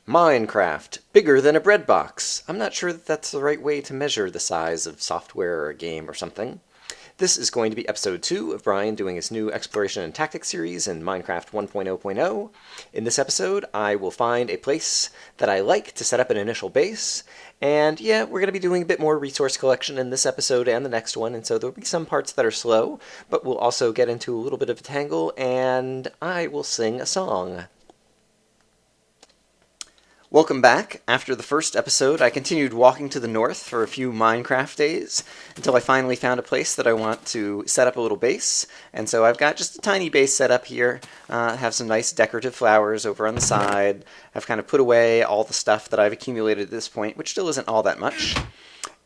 Minecraft, bigger than a bread box. I'm not sure that that's the right way to measure the size of software or a game or something. This is going to be episode 2 of Brian doing his new exploration and tactics series in Minecraft 1.0.0. In this episode, I will find a place that I like to set up an initial base, and yeah, we're going to be doing a bit more resource collection in this episode and the next one, and so there'll be some parts that are slow, but we'll also get into a little bit of a tangle, and I will sing a song. Welcome back. After the first episode, I continued walking to the north for a few Minecraft days until I finally found a place that I want to set up a little base. And so I've got just a tiny base set up here, have some nice decorative flowers over on the side. I've kind of put away all the stuff that I've accumulated at this point, which still isn't all that much,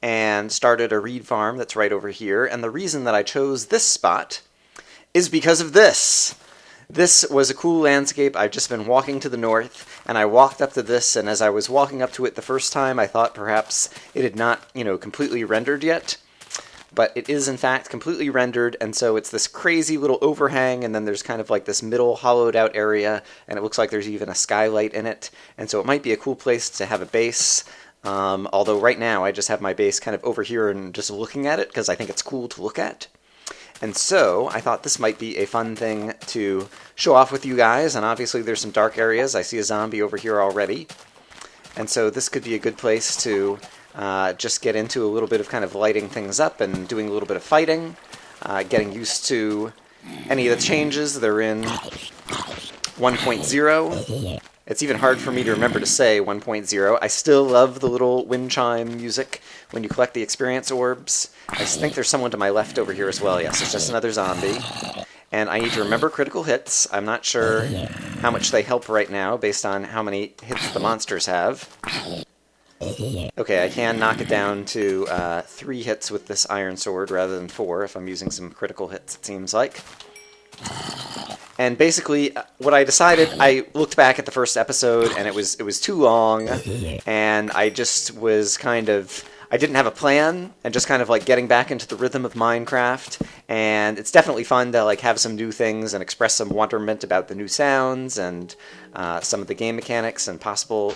and started a reed farm that's right over here. And the reason that I chose this spot is because of this. This was a cool landscape. I've just been walking to the north, and I walked up to this, and as I was walking up to it the first time, I thought perhaps it had not, completely rendered yet. But it is, in fact, completely rendered, and so it's this crazy little overhang, and then there's kind of like this middle hollowed-out area, and it looks like there's even a skylight in it. And so it might be a cool place to have a base, although right now I just have my base kind of over here and just looking at it, because I think it's cool to look at. And so I thought this might be a fun thing to show off with you guys, and obviously there's some dark areas. I see a zombie over here already. And so this could be a good place to just get into a little bit of kind of lighting things up and doing a little bit of fighting, getting used to any of the changes. They're in 1.0. It's even hard for me to remember to say 1.0. I still love the little wind chime music when you collect the experience orbs. I think there's someone to my left over here as well. Yes, it's just another zombie. And I need to remember critical hits. I'm not sure how much they help right now based on how many hits the monsters have. Okay, I can knock it down to 3 hits with this iron sword rather than 4 if I'm using some critical hits, it seems like. And basically, what I decided, I looked back at the first episode, and it was too long, and I just was I didn't have a plan, and just kind of like getting back into the rhythm of Minecraft, and it's definitely fun to like have some new things and express some wonderment about the new sounds and some of the game mechanics and possible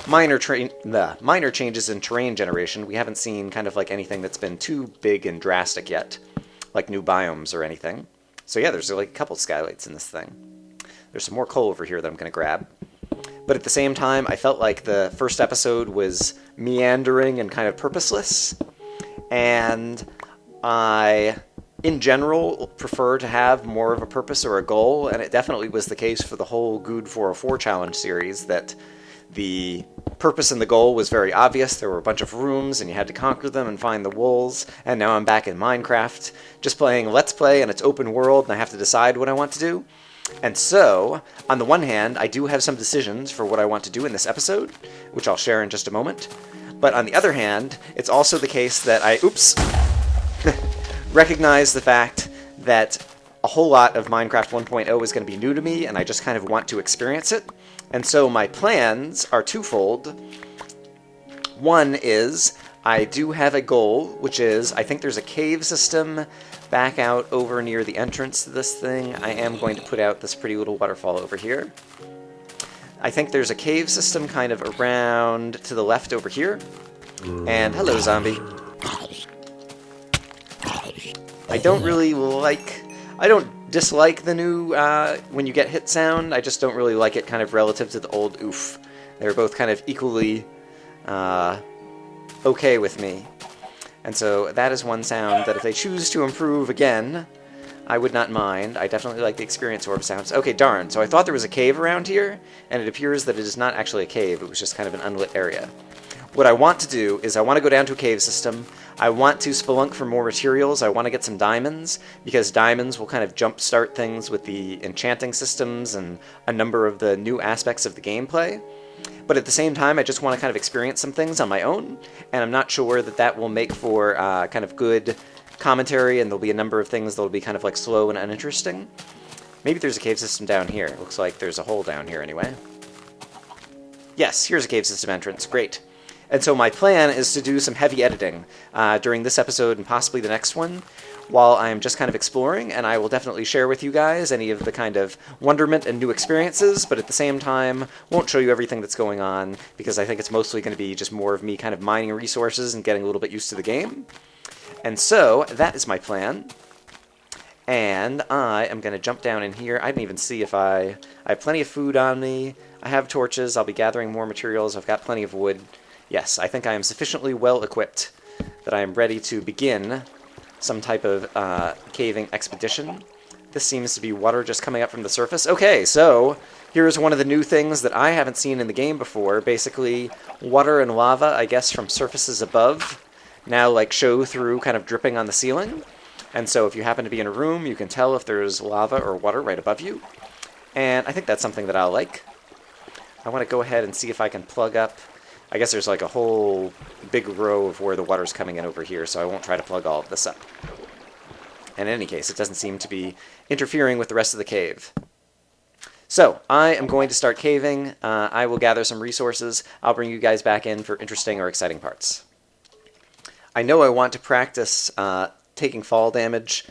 minor changes in terrain generation. We haven't seen kind of like anything that's been too big and drastic yet, like new biomes or anything. So yeah, there's like a couple skylights in this thing. There's some more coal over here that I'm going to grab. But at the same time, I felt like the first episode was meandering and kind of purposeless. And I, in general, prefer to have more of a purpose or a goal. And it definitely was the case for the whole Good 404 challenge series, that the purpose and the goal was very obvious. There were a bunch of rooms, and you had to conquer them and find the wolves. And now I'm back in Minecraft, just playing Let's Play, and it's open world, and I have to decide what I want to do. And so, on the one hand, I do have some decisions for what I want to do in this episode, which I'll share in just a moment. But on the other hand, it's also the case that I, recognize the fact that a whole lot of Minecraft 1.0 is going to be new to me, and I just kind of want to experience it. And so my plans are twofold. One is, I do have a goal, which is, I think there's a cave system back out over near the entrance to this thing. I am going to put out this pretty little waterfall over here. I think there's a cave system kind of around to the left over here. And hello, zombie. I don't dislike the new when you get hit sound. I just don't really like it kind of relative to the old oof. They're both kind of equally okay with me. And so that is one sound that if they choose to improve again, I would not mind. I definitely like the experience orb sounds. Okay, darn. So I thought there was a cave around here, and it appears that it is not actually a cave. It was just kind of an unlit area. What I want to do is I want to go down to a cave system. I want to spelunk for more materials. I want to get some diamonds, because diamonds will kind of jumpstart things with the enchanting systems and a number of the new aspects of the gameplay. But at the same time, I just want to kind of experience some things on my own, and I'm not sure that that will make for kind of good commentary, and there'll be a number of things that'll be kind of like slow and uninteresting. Maybe there's a cave system down here. It looks like there's a hole down here anyway. Yes, here's a cave system entrance. Great. And so my plan is to do some heavy editing during this episode and possibly the next one, while I'm just kind of exploring, and I will definitely share with you guys any of the kind of wonderment and new experiences, but at the same time won't show you everything that's going on, because I think it's mostly going to be just more of me kind of mining resources and getting a little bit used to the game. And so that is my plan. And I am going to jump down in here. I didn't even see if I have plenty of food on me. I have torches. I'll be gathering more materials. I've got plenty of wood. Yes, I think I am sufficiently well equipped that I am ready to begin some type of caving expedition. This seems to be water just coming up from the surface. Okay, so here's one of the new things that I haven't seen in the game before. Basically, water and lava, I guess, from surfaces above now like show through, kind of dripping on the ceiling. And so if you happen to be in a room, you can tell if there's lava or water right above you. And I think that's something that I'll like. I want to go ahead and see if I can plug up. I guess there's like a whole big row of where the water's coming in over here, so I won't try to plug all of this up. And in any case, it doesn't seem to be interfering with the rest of the cave. So, I am going to start caving. I will gather some resources. I'll bring you guys back in for interesting or exciting parts. I know I want to practice taking fall damage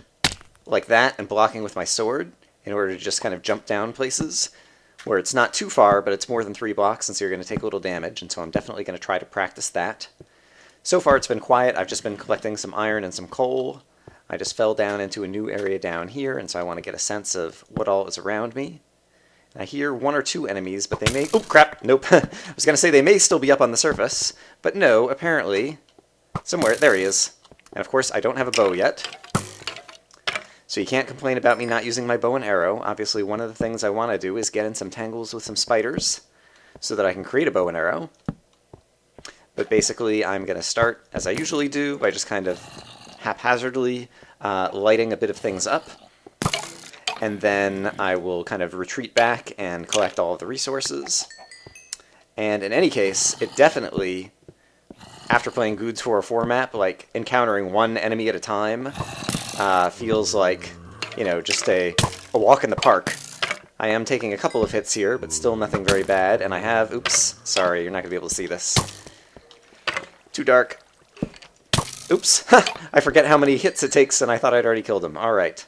like that and blocking with my sword in order to just kind of jump down places where it's not too far, but it's more than 3 blocks, and so you're going to take a little damage, and so I'm definitely going to try to practice that. So far it's been quiet. I've just been collecting some iron and some coal. I just fell down into a new area down here, and so I want to get a sense of what all is around me. And I hear 1 or 2 enemies, but they may... Oh, crap! Nope. I was going to say they may still be up on the surface, but no, apparently somewhere... There he is. And of course, I don't have a bow yet. So you can't complain about me not using my bow and arrow. Obviously, one of the things I want to do is get in some tangles with some spiders so that I can create a bow and arrow. But basically, I'm going to start, as I usually do, by just kind of haphazardly lighting a bit of things up. And then I will kind of retreat back and collect all of the resources. And in any case, it definitely, after playing Goods 404 map, like encountering one enemy at a time, feels like, you know, just a walk in the park. I am taking a couple of hits here, but still nothing very bad, and I have... Oops, sorry, you're not going to be able to see this. Too dark. Oops, I forget how many hits it takes, and I thought I'd already killed him. Alright.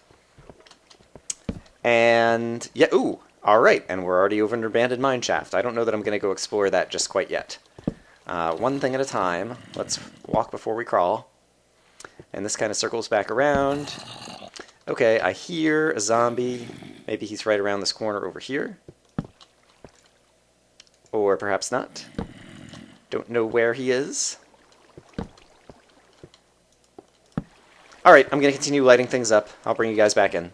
And, yeah, ooh, alright, and we're already over an abandoned mine shaft. I don't know that I'm going to go explore that just quite yet. One thing at a time. Let's walk before we crawl. And this kind of circles back around. Okay, I hear a zombie. Maybe he's right around this corner over here. Or perhaps not. Don't know where he is. Alright, I'm going to continue lighting things up. I'll bring you guys back in.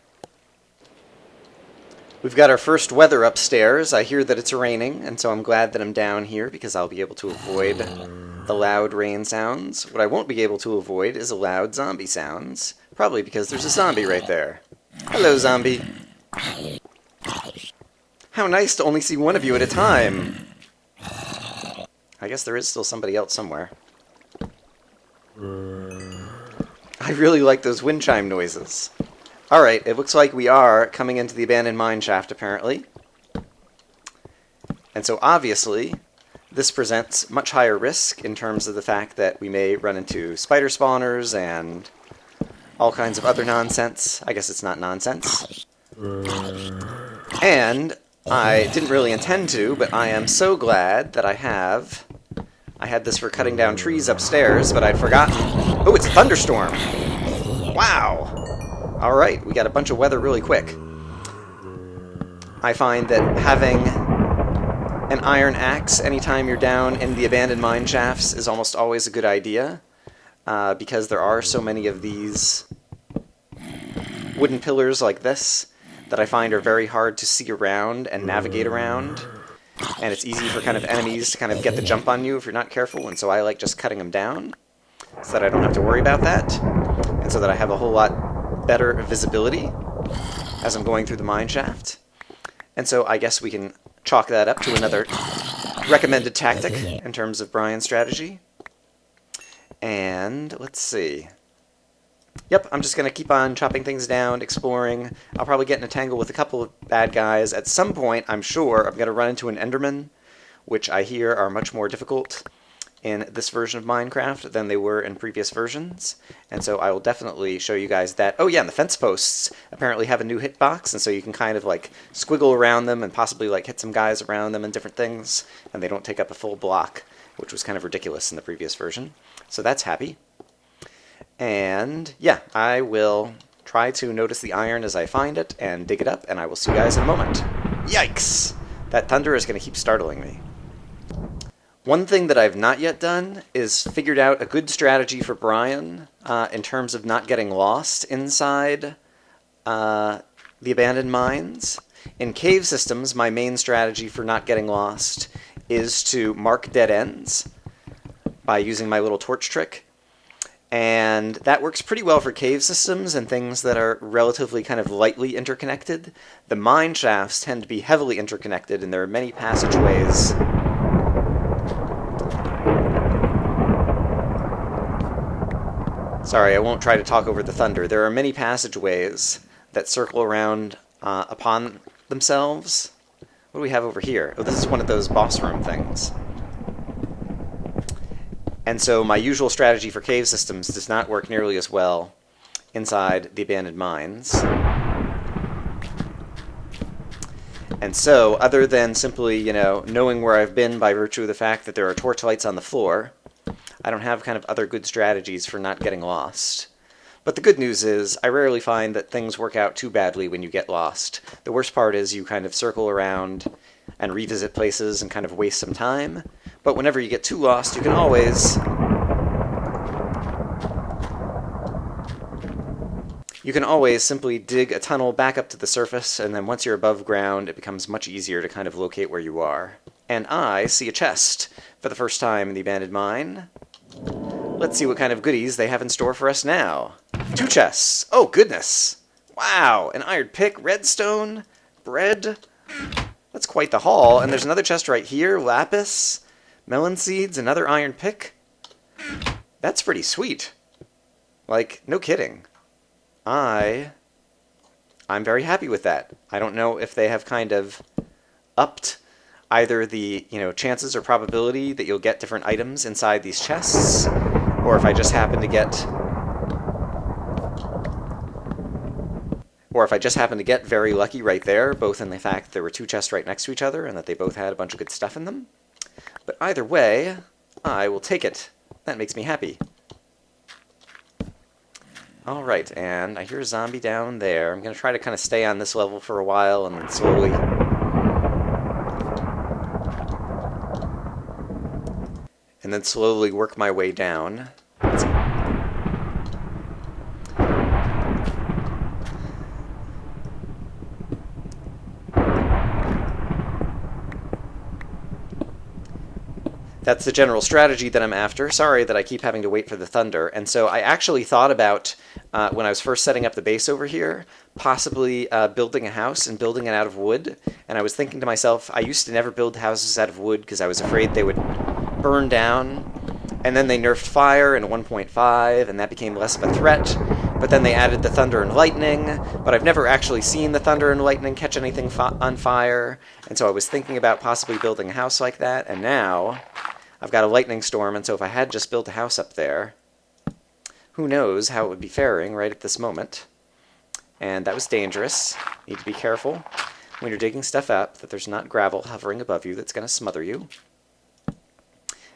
We've got our first weather upstairs. I hear that it's raining, and so I'm glad that I'm down here because I'll be able to avoid the loud rain sounds. What I won't be able to avoid is loud zombie sounds. Probably because there's a zombie right there. Hello, zombie. How nice to only see one of you at a time. I guess there is still somebody else somewhere. I really like those wind chime noises. Alright, it looks like we are coming into the abandoned mine shaft, apparently. And so obviously, this presents much higher risk in terms of the fact that we may run into spider spawners and all kinds of other nonsense. I guess it's not nonsense. And I didn't really intend to, but I am so glad that I had this for cutting down trees upstairs, but I'd forgotten. Oh, it's a thunderstorm! Wow! Alright, we got a bunch of weather really quick. I find that having an iron axe anytime you're down in the abandoned mine shafts is almost always a good idea, because there are so many of these wooden pillars like this that I find are very hard to see around and navigate around, and it's easy for kind of enemies to kind of get the jump on you if you're not careful, and so I like just cutting them down so that I don't have to worry about that, and so that I have a whole lot better visibility as I'm going through the mine shaft. And so I guess we can chalk that up to another recommended tactic in terms of Brian's strategy. And let's see. Yep, I'm just going to keep on chopping things down, exploring. I'll probably get in a tangle with a couple of bad guys. At some point, I'm sure, I'm going to run into an Enderman, which I hear are much more difficult in this version of Minecraft than they were in previous versions, and so I will definitely show you guys that. Oh yeah, and the fence posts apparently have a new hitbox, and so you can kind of like squiggle around them and possibly like hit some guys around them and different things, and they don't take up a full block, which was kind of ridiculous in the previous version. So that's happy. And yeah, I will try to notice the iron as I find it and dig it up, and I will see you guys in a moment. Yikes! That thunder is going to keep startling me. One thing that I've not yet done is figured out a good strategy for Brian in terms of not getting lost inside the abandoned mines. In cave systems, my main strategy for not getting lost is to mark dead ends by using my little torch trick. And that works pretty well for cave systems and things that are relatively kind of lightly interconnected. The mine shafts tend to be heavily interconnected, and there are many passageways. Sorry, I won't try to talk over the thunder. There are many passageways that circle around upon themselves. What do we have over here? Oh, this is one of those boss room things. And so my usual strategy for cave systems does not work nearly as well inside the abandoned mines. And so, other than simply, knowing where I've been by virtue of the fact that there are torch lights on the floor, I don't have kind of other good strategies for not getting lost. But the good news is, I rarely find that things work out too badly when you get lost. The worst part is you kind of circle around and revisit places and kind of waste some time. But whenever you get too lost, you can always simply dig a tunnel back up to the surface, and then once you're above ground, it becomes much easier to kind of locate where you are. And I see a chest for the first time in the abandoned mine. Let's see what kind of goodies they have in store for us now. 2 chests. Oh, goodness. Wow, an iron pick, redstone, bread. That's quite the haul. And there's another chest right here, lapis, melon seeds, another iron pick. That's pretty sweet. Like, no kidding. I'm very happy with that. I don't know if they have kind of upped either the, chances or probability that you'll get different items inside these chests, or if I just happen to get very lucky right there, both in the fact that there were 2 chests right next to each other and that they both had a bunch of good stuff in them. But either way, I will take it. That makes me happy. Alright, and I hear a zombie down there. I'm going to try to kind of stay on this level for a while and then slowly work my way down. That's the general strategy that I'm after. Sorry that I keep having to wait for the thunder. And so I actually thought about, when I was first setting up the base over here, possibly building a house and building it out of wood. And I was thinking to myself, I used to never build houses out of wood because I was afraid they would burn down. And then they nerfed fire in 1.5, and that became less of a threat. But then they added the thunder and lightning, but I've never actually seen the thunder and lightning catch anything on fire. And so I was thinking about possibly building a house like that, and now I've got a lightning storm, and so if I had just built a house up there, who knows how it would be faring right at this moment. And that was dangerous. You need to be careful when you're digging stuff up that there's not gravel hovering above you that's going to smother you.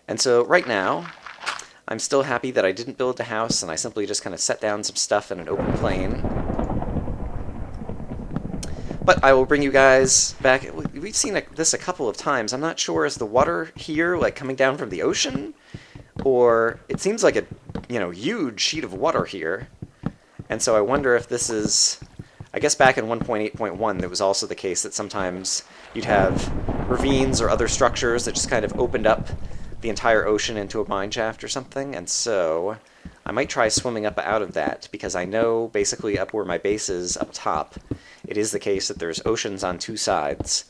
And so right now, I'm still happy that I didn't build a house and I simply just kind of set down some stuff in an open plain. But I will bring you guys back. We've seen this a couple of times. I'm not sure, is the water here like coming down from the ocean? Or it seems like a huge sheet of water here. And so I wonder if this is, I guess back in 1.8.1 it was also the case that sometimes you'd have ravines or other structures that just kind of opened up the entire ocean into a mine shaft or something, and so I might try swimming up out of that, because I know basically up where my base is, up top, it is the case that there's oceans on 2 sides.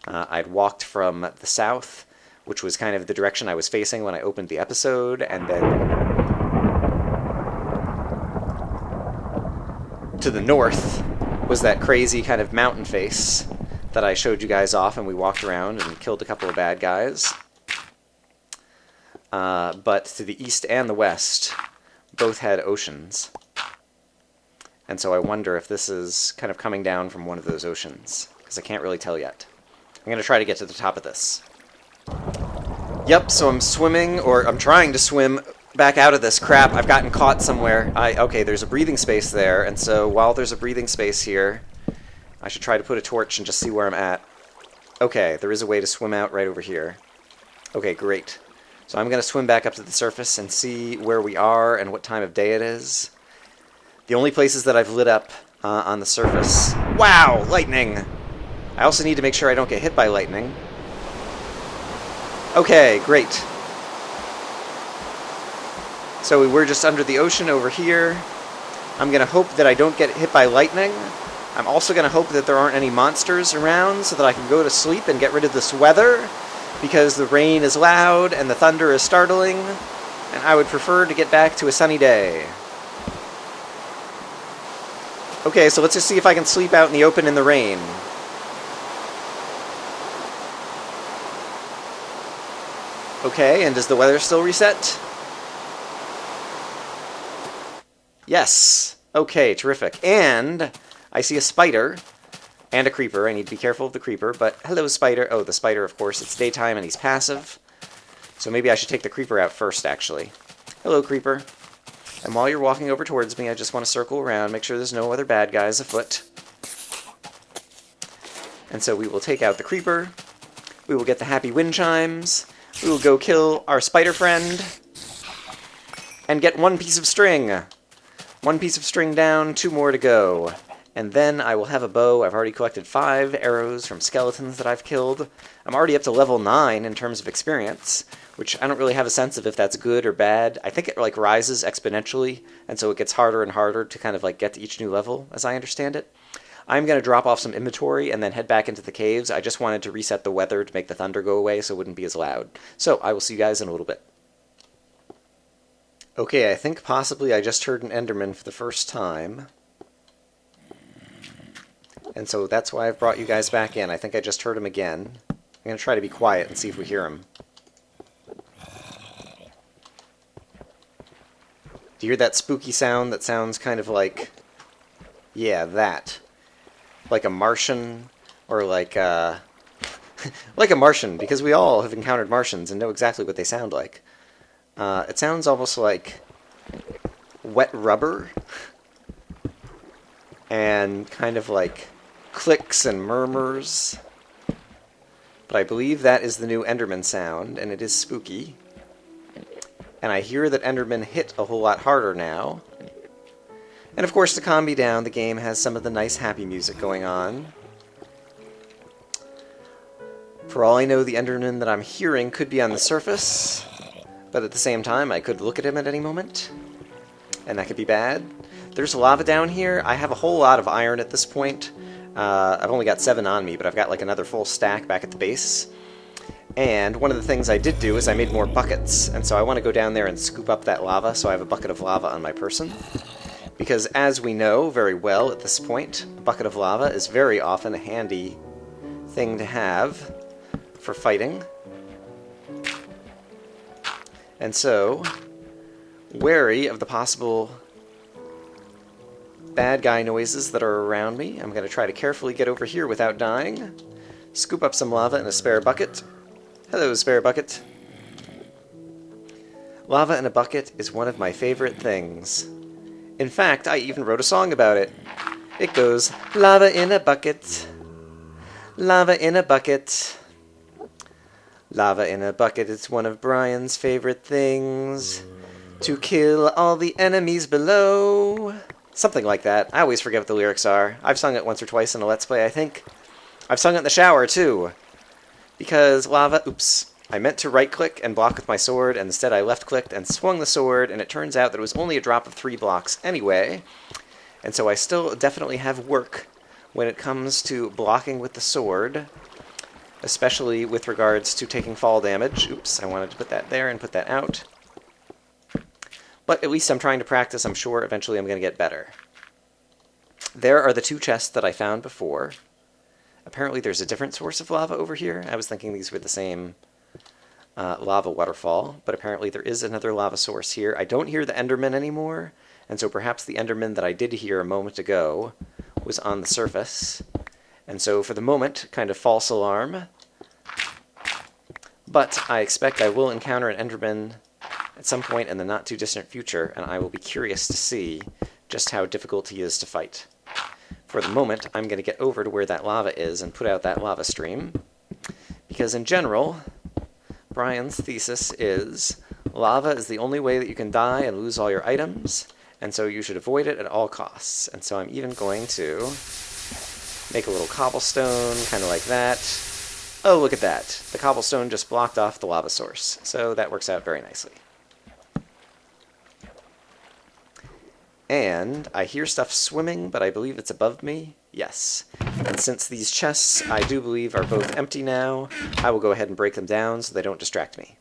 I'd walked from the south, which was kind of the direction I was facing when I opened the episode, and then to the north was that crazy kind of mountain face that I showed you guys off, and we walked around and killed a couple of bad guys. but to the east and the west both had oceans. And so I wonder if this is kind of coming down from one of those oceans, because I can't really tell yet. I'm going to try to get to the top of this. Yep, so I'm swimming, or I'm trying to swim back out of this crap. I've gotten caught somewhere. Okay, there's a breathing space there, and so while there's a breathing space here, I should try to put a torch and just see where I'm at. Okay, there is a way to swim out right over here. Okay, great. So I'm going to swim back up to the surface and see where we are and what time of day it is. The only places that I've lit up on the surface... Wow! Lightning! I also need to make sure I don't get hit by lightning. Okay, great. So we're just under the ocean over here. I'm going to hope that I don't get hit by lightning. I'm also going to hope that there aren't any monsters around so that I can go to sleep and get rid of this weather, because the rain is loud and the thunder is startling, and I would prefer to get back to a sunny day. Okay, so let's just see if I can sleep out in the open in the rain. Okay, and does the weather still reset? Yes. Okay, terrific. And I see a spider and a creeper. I need to be careful of the creeper, but hello, spider. Oh, the spider, of course. It's daytime and he's passive. So maybe I should take the creeper out first, actually. Hello, creeper. And while you're walking over towards me, I just want to circle around, make sure there's no other bad guys afoot. And so we will take out the creeper. We will get the happy wind chimes. We will go kill our spider friend. And get one piece of string. One piece of string down, 2 more to go. And then I will have a bow. I've already collected 5 arrows from skeletons that I've killed. I'm already up to level 9 in terms of experience, which I don't really have a sense of if that's good or bad. I think it like rises exponentially, and so it gets harder and harder to kind of like get to each new level, as I understand it. I'm going to drop off some inventory and then head back into the caves. I just wanted to reset the weather to make the thunder go away so it wouldn't be as loud. So I will see you guys in a little bit. Okay, I think possibly I just heard an Enderman for the first time. And so that's why I've brought you guys back in. I think I just heard him again. I'm going to try to be quiet and see if we hear him. Do you hear that spooky sound that sounds kind of like... Yeah, that. Like a Martian, or like like a Martian, because we all have encountered Martians and know exactly what they sound like. It sounds almost like wet rubber, and kind of like clicks and murmurs. But I believe that is the new Enderman sound, and it is spooky. And I hear that Endermen hit a whole lot harder now. And of course, to calm me down, the game has some of the nice happy music going on. For all I know, the Enderman that I'm hearing could be on the surface, but at the same time, I could look at him at any moment, and that could be bad. There's lava down here. I have a whole lot of iron at this point. I've only got 7 on me, but I've got like another full stack back at the base. And one of the things I did do is I made more buckets, and so I want to go down there and scoop up that lava, so I have a bucket of lava on my person. Because as we know very well at this point, a bucket of lava is very often a handy thing to have for fighting. And so, wary of the possible bad guy noises that are around me, I'm going to try to carefully get over here without dying. Scoop up some lava in a spare bucket. Hello, spare bucket. Lava in a bucket is one of my favorite things. In fact, I even wrote a song about it. It goes, lava in a bucket, lava in a bucket. Lava in a bucket, it's one of Brian's favorite things. To kill all the enemies below. Something like that. I always forget what the lyrics are. I've sung it once or twice in a Let's Play, I think. I've sung it in the shower, too. Because lava, oops. I meant to right-click and block with my sword, and instead I left-clicked and swung the sword, and it turns out that it was only a drop of 3 blocks anyway. And so I still definitely have work when it comes to blocking with the sword, especially with regards to taking fall damage. Oops, I wanted to put that there and put that out. But at least I'm trying to practice. I'm sure eventually I'm going to get better. There are the 2 chests that I found before. Apparently there's a different source of lava over here. I was thinking these were the same lava waterfall, but apparently there is another lava source here. I don't hear the Endermen anymore, and so perhaps the Enderman that I did hear a moment ago was on the surface. And so for the moment, kind of false alarm. But I expect I will encounter an Enderman at some point in the not-too-distant future, and I will be curious to see just how difficult he is to fight. For the moment, I'm going to get over to where that lava is and put out that lava stream, because in general, Brian's thesis is lava is the only way that you can die and lose all your items, and so you should avoid it at all costs. And so I'm even going to make a little cobblestone, kind of like that. Oh, look at that. The cobblestone just blocked off the lava source, so that works out very nicely. And I hear stuff swimming, but I believe it's above me. Yes. And since these chests, I do believe, are both empty now, I will go ahead and break them down so they don't distract me.